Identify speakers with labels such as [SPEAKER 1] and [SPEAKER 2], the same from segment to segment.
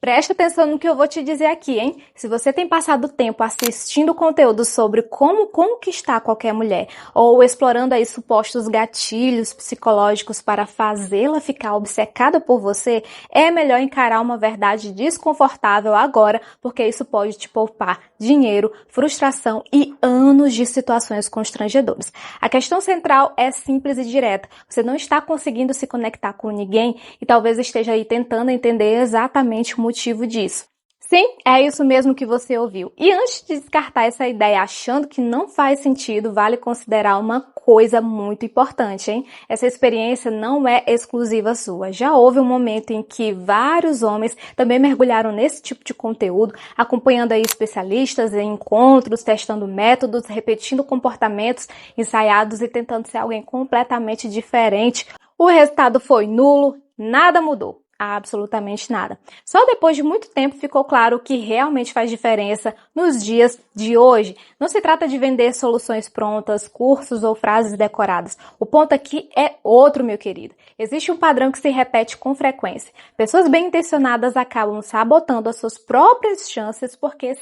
[SPEAKER 1] Preste atenção no que eu vou te dizer aqui, hein? Se você tem passado tempo assistindo conteúdo sobre como conquistar qualquer mulher ou explorando aí supostos gatilhos psicológicos para fazê-la ficar obcecada por você, é melhor encarar uma verdade desconfortável agora, porque isso pode te poupar dinheiro, frustração e anos de situações constrangedoras. A questão central é simples e direta. Você não está conseguindo se conectar com ninguém e talvez esteja aí tentando entender exatamente o motivo disso. Sim, é isso mesmo que você ouviu. E antes de descartar essa ideia achando que não faz sentido, vale considerar uma coisa muito importante, hein? Essa experiência não é exclusiva sua. Já houve um momento em que vários homens também mergulharam nesse tipo de conteúdo, acompanhando aí especialistas em encontros, testando métodos, repetindo comportamentos ensaiados e tentando ser alguém completamente diferente. O resultado foi nulo, nada mudou. Absolutamente nada. Só depois de muito tempo ficou claro o que realmente faz diferença nos dias de hoje. Não se trata de vender soluções prontas, cursos ou frases decoradas. O ponto aqui é outro, meu querido. Existe um padrão que se repete com frequência. Pessoas bem intencionadas acabam sabotando as suas próprias chances porque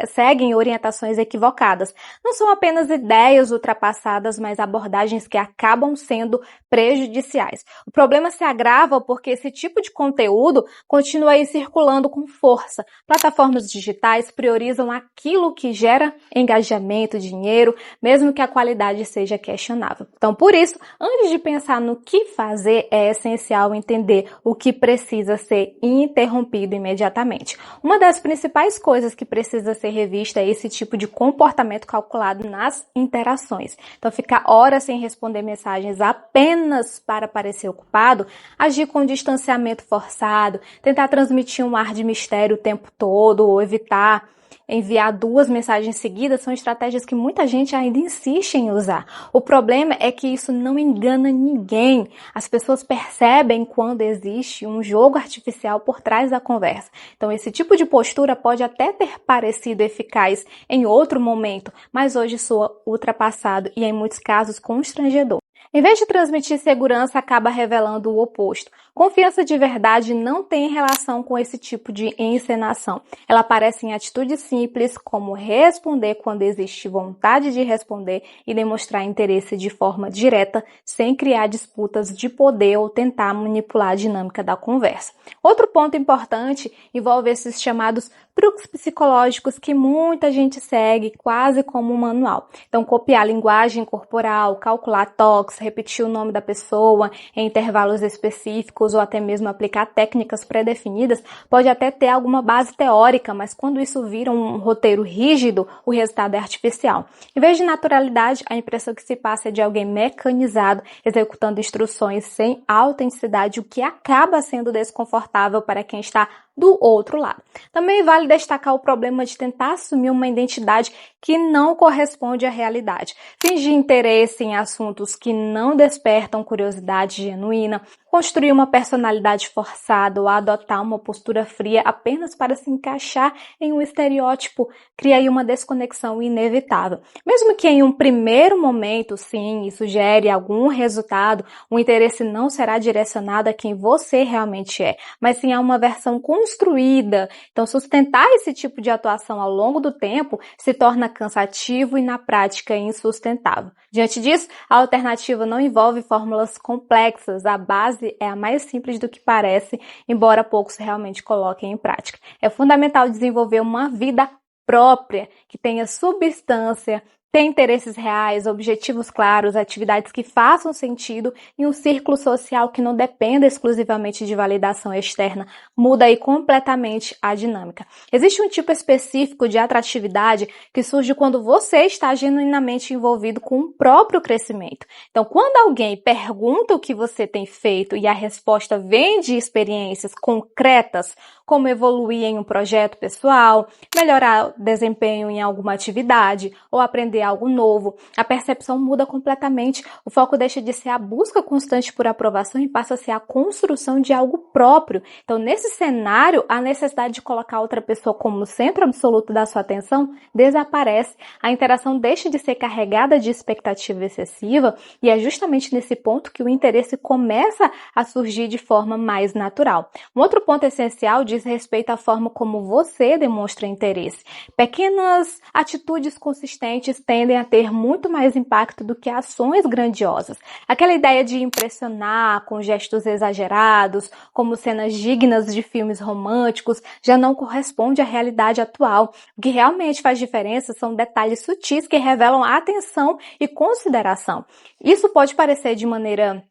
[SPEAKER 1] seguem orientações equivocadas. Não são apenas ideias ultrapassadas, mas abordagens que acabam sendo prejudiciais. O problema se agrava porque esse tipo de conteúdo continua aí circulando com força. Plataformas digitais priorizam aquilo que gera engajamento, dinheiro, mesmo que a qualidade seja questionável. Então, por isso, antes de pensar no que fazer, é essencial entender o que precisa ser interrompido imediatamente. Uma das principais coisas que precisa ser revista é esse tipo de comportamento calculado nas interações. Então, ficar horas sem responder mensagens apenas para parecer ocupado, agir com distanciamento forçado, tentar transmitir um ar de mistério o tempo todo ou evitar enviar 2 mensagens seguidas são estratégias que muita gente ainda insiste em usar. O problema é que isso não engana ninguém. As pessoas percebem quando existe um jogo artificial por trás da conversa. Então, esse tipo de postura pode até ter parecido eficaz em outro momento, mas hoje soa ultrapassado e, em muitos casos, constrangedor. Em vez de transmitir segurança, acaba revelando o oposto. Confiança de verdade não tem relação com esse tipo de encenação. Ela aparece em atitudes simples, como responder quando existe vontade de responder e demonstrar interesse de forma direta, sem criar disputas de poder ou tentar manipular a dinâmica da conversa. Outro ponto importante envolve esses chamados truques psicológicos que muita gente segue quase como um manual. Então, copiar linguagem corporal, calcular toques, repetir o nome da pessoa em intervalos específicos ou até mesmo aplicar técnicas pré-definidas pode até ter alguma base teórica, mas quando isso vira um roteiro rígido, o resultado é artificial. Em vez de naturalidade, a impressão que se passa é de alguém mecanizado, executando instruções sem autenticidade, o que acaba sendo desconfortável para quem está do outro lado. Também vale destacar o problema de tentar assumir uma identidade que não corresponde à realidade. Fingir interesse em assuntos que não despertam curiosidade genuína, construir uma personalidade forçada ou adotar uma postura fria apenas para se encaixar em um estereótipo cria aí uma desconexão inevitável. Mesmo que em um primeiro momento, sim, isso gere algum resultado, o interesse não será direcionado a quem você realmente é, mas sim a uma versão construída. Então, sustentar esse tipo de atuação ao longo do tempo se torna cansativo e, na prática, insustentável. Diante disso, a alternativa não envolve fórmulas complexas, a base é a mais simples do que parece, embora poucos realmente coloquem em prática. É fundamental desenvolver uma vida própria, que tenha substância, ter interesses reais, objetivos claros, atividades que façam sentido e um círculo social que não dependa exclusivamente de validação externa, muda aí completamente a dinâmica. Existe um tipo específico de atratividade que surge quando você está genuinamente envolvido com o próprio crescimento. Então, quando alguém pergunta o que você tem feito e a resposta vem de experiências concretas, como evoluir em um projeto pessoal, melhorar o desempenho em alguma atividade ou aprender fazer algo novo, a percepção muda completamente. O foco deixa de ser a busca constante por aprovação e passa a ser a construção de algo próprio. Então, nesse cenário, a necessidade de colocar outra pessoa como centro absoluto da sua atenção desaparece. A interação deixa de ser carregada de expectativa excessiva e é justamente nesse ponto que o interesse começa a surgir de forma mais natural. Um outro ponto essencial diz respeito à forma como você demonstra interesse. Pequenas atitudes consistentes tendem a ter muito mais impacto do que ações grandiosas. Aquela ideia de impressionar com gestos exagerados, como cenas dignas de filmes românticos, já não corresponde à realidade atual. O que realmente faz diferença são detalhes sutis que revelam atenção e consideração. Isso pode parecer de maneira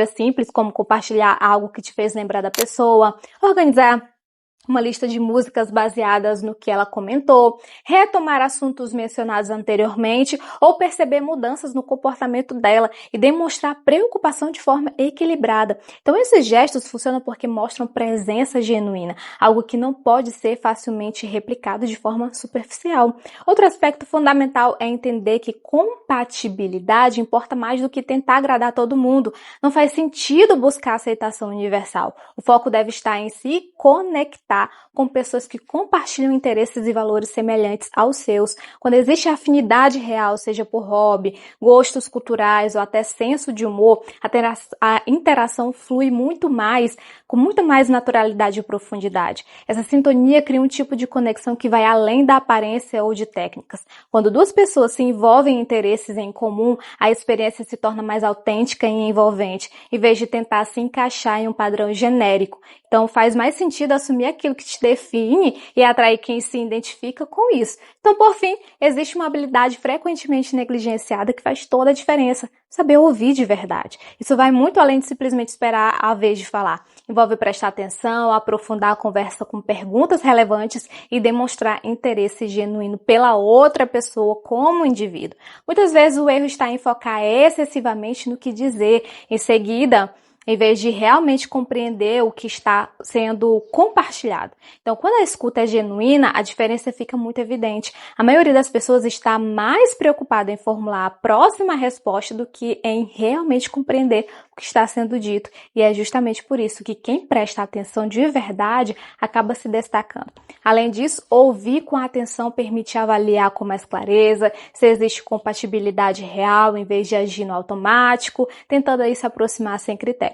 [SPEAKER 1] simples, como compartilhar algo que te fez lembrar da pessoa, organizar uma lista de músicas baseadas no que ela comentou, retomar assuntos mencionados anteriormente ou perceber mudanças no comportamento dela e demonstrar preocupação de forma equilibrada. Então, esses gestos funcionam porque mostram presença genuína, algo que não pode ser facilmente replicado de forma superficial. Outro aspecto fundamental é entender que compatibilidade importa mais do que tentar agradar todo mundo. Não faz sentido buscar aceitação universal. O foco deve estar em se conectar com pessoas que compartilham interesses e valores semelhantes aos seus. Quando existe afinidade real, seja por hobby, gostos culturais ou até senso de humor, a interação flui com muito mais naturalidade e profundidade. Essa sintonia cria um tipo de conexão que vai além da aparência ou de técnicas. Quando duas pessoas se envolvem em interesses em comum, a experiência se torna mais autêntica e envolvente, em vez de tentar se encaixar em um padrão genérico. Então, faz mais sentido assumir aquilo que te define e atrair quem se identifica com isso. Então, por fim, existe uma habilidade frequentemente negligenciada que faz toda a diferença: saber ouvir de verdade. Isso vai muito além de simplesmente esperar a vez de falar. Envolve prestar atenção, aprofundar a conversa com perguntas relevantes e demonstrar interesse genuíno pela outra pessoa como indivíduo. Muitas vezes o erro está em focar excessivamente no que dizer. Em seguida, em vez de realmente compreender o que está sendo compartilhado. Então, quando a escuta é genuína, a diferença fica muito evidente. A maioria das pessoas está mais preocupada em formular a próxima resposta do que em realmente compreender o que está sendo dito. E é justamente por isso que quem presta atenção de verdade acaba se destacando. Além disso, ouvir com atenção permite avaliar com mais clareza se existe compatibilidade real em vez de agir no automático, tentando aí se aproximar sem critério.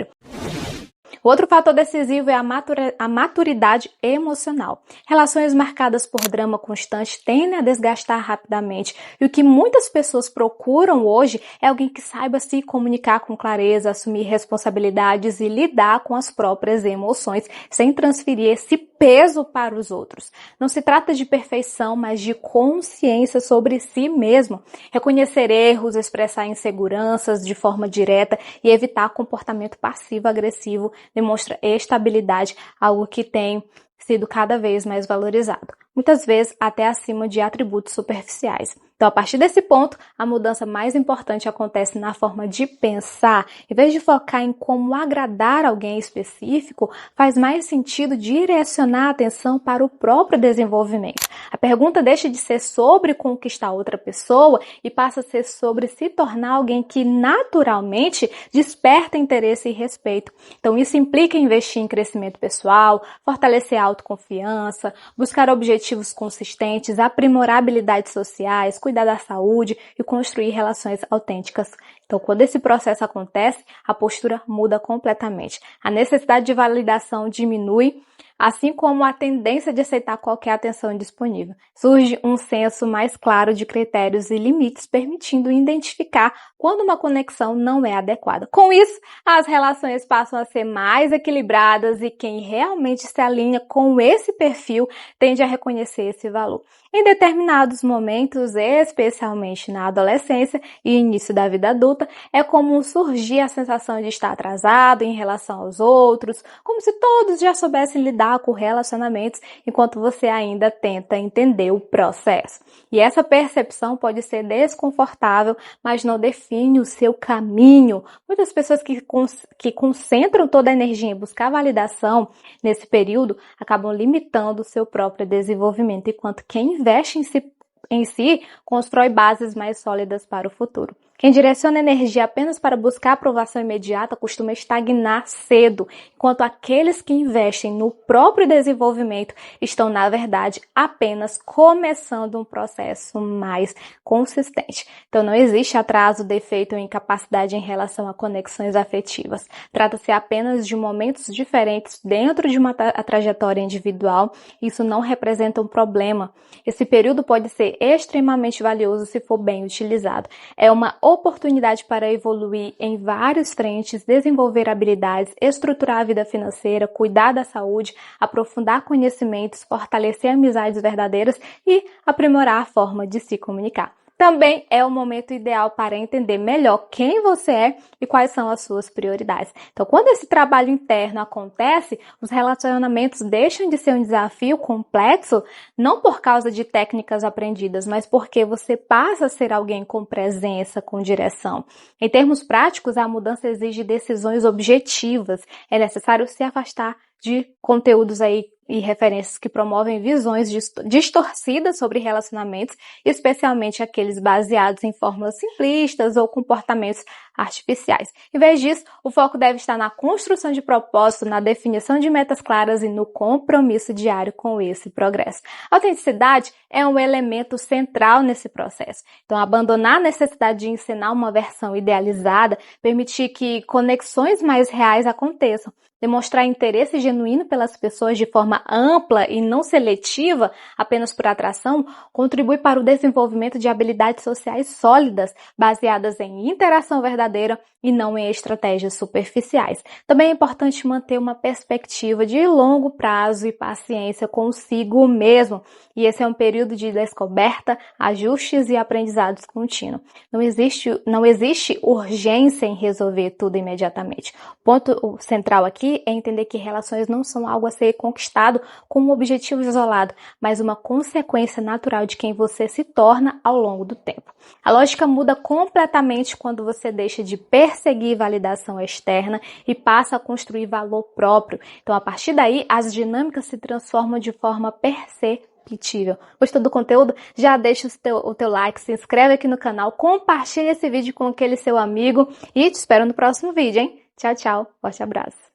[SPEAKER 1] O outro fator decisivo é a maturidade emocional. Relações marcadas por drama constante tendem a desgastar rapidamente, e o que muitas pessoas procuram hoje é alguém que saiba se comunicar com clareza, assumir responsabilidades e lidar com as próprias emoções, sem transferir esse peso para os outros. Não se trata de perfeição, mas de consciência sobre si mesmo. Reconhecer erros, expressar inseguranças de forma direta e evitar comportamento passivo-agressivo demonstra estabilidade, algo que tem sido cada vez mais valorizado, muitas vezes até acima de atributos superficiais. Então, a partir desse ponto, a mudança mais importante acontece na forma de pensar. Em vez de focar em como agradar alguém específico, faz mais sentido direcionar a atenção para o próprio desenvolvimento. A pergunta deixa de ser sobre conquistar outra pessoa e passa a ser sobre se tornar alguém que naturalmente desperta interesse e respeito. Então, isso implica investir em crescimento pessoal, fortalecer a autoconfiança, buscar objetivos consistentes, aprimorar habilidades sociais, cuidar da saúde e construir relações autênticas. Então, quando esse processo acontece, a postura muda completamente. A necessidade de validação diminui, assim como a tendência de aceitar qualquer atenção disponível. Surge um senso mais claro de critérios e limites, permitindo identificar quando uma conexão não é adequada. Com isso, as relações passam a ser mais equilibradas e quem realmente se alinha com esse perfil tende a reconhecer esse valor. Em determinados momentos, especialmente na adolescência e início da vida adulta, é comum surgir a sensação de estar atrasado em relação aos outros, como se todos já soubessem lidar com relacionamentos, enquanto você ainda tenta entender o processo. E essa percepção pode ser desconfortável, mas não define o seu caminho. Muitas pessoas que concentram toda a energia em buscar validação nesse período acabam limitando o seu próprio desenvolvimento, enquanto quem investe em si em si constrói bases mais sólidas para o futuro. Quem direciona energia apenas para buscar aprovação imediata costuma estagnar cedo, enquanto aqueles que investem no próprio desenvolvimento estão, na verdade, apenas começando um processo mais consistente. Então, não existe atraso, defeito ou incapacidade em relação a conexões afetivas. Trata-se apenas de momentos diferentes dentro de uma trajetória individual. Isso não representa um problema. Esse período pode ser extremamente valioso se for bem utilizado. É uma oportunidade para evoluir em vários frentes, desenvolver habilidades, estruturar a vida financeira, cuidar da saúde, aprofundar conhecimentos, fortalecer amizades verdadeiras e aprimorar a forma de se comunicar. Também é o momento ideal para entender melhor quem você é e quais são as suas prioridades. Então, quando esse trabalho interno acontece, os relacionamentos deixam de ser um desafio complexo, não por causa de técnicas aprendidas, mas porque você passa a ser alguém com presença, com direção. Em termos práticos, a mudança exige decisões objetivas. É necessário se afastar de conteúdos e referências que promovem visões distorcidas sobre relacionamentos, especialmente aqueles baseados em fórmulas simplistas ou comportamentos artificiais. Em vez disso, o foco deve estar na construção de propósito, na definição de metas claras e no compromisso diário com esse progresso. A autenticidade é um elemento central nesse processo. Então, abandonar a necessidade de ensinar uma versão idealizada, permitir que conexões mais reais aconteçam, demonstrar interesse genuíno pelas pessoas de forma ampla e não seletiva, apenas por atração, contribui para o desenvolvimento de habilidades sociais sólidas, baseadas em interação verdadeira e não em estratégias superficiais. Também é importante manter uma perspectiva de longo prazo e paciência consigo mesmo. E esse é um período de descoberta, ajustes e aprendizados contínuos. Não existe urgência em resolver tudo imediatamente. O ponto central aqui é entender que relações não são algo a ser conquistado com um objetivo isolado, mas uma consequência natural de quem você se torna ao longo do tempo. A lógica muda completamente quando você deixa de perseguir validação externa e passa a construir valor próprio. Então, a partir daí, as dinâmicas se transformam de forma perceptível. Gostou do conteúdo? Já deixa o teu like, se inscreve aqui no canal, compartilha esse vídeo com aquele seu amigo e te espero no próximo vídeo, hein? Tchau, tchau. Forte abraço.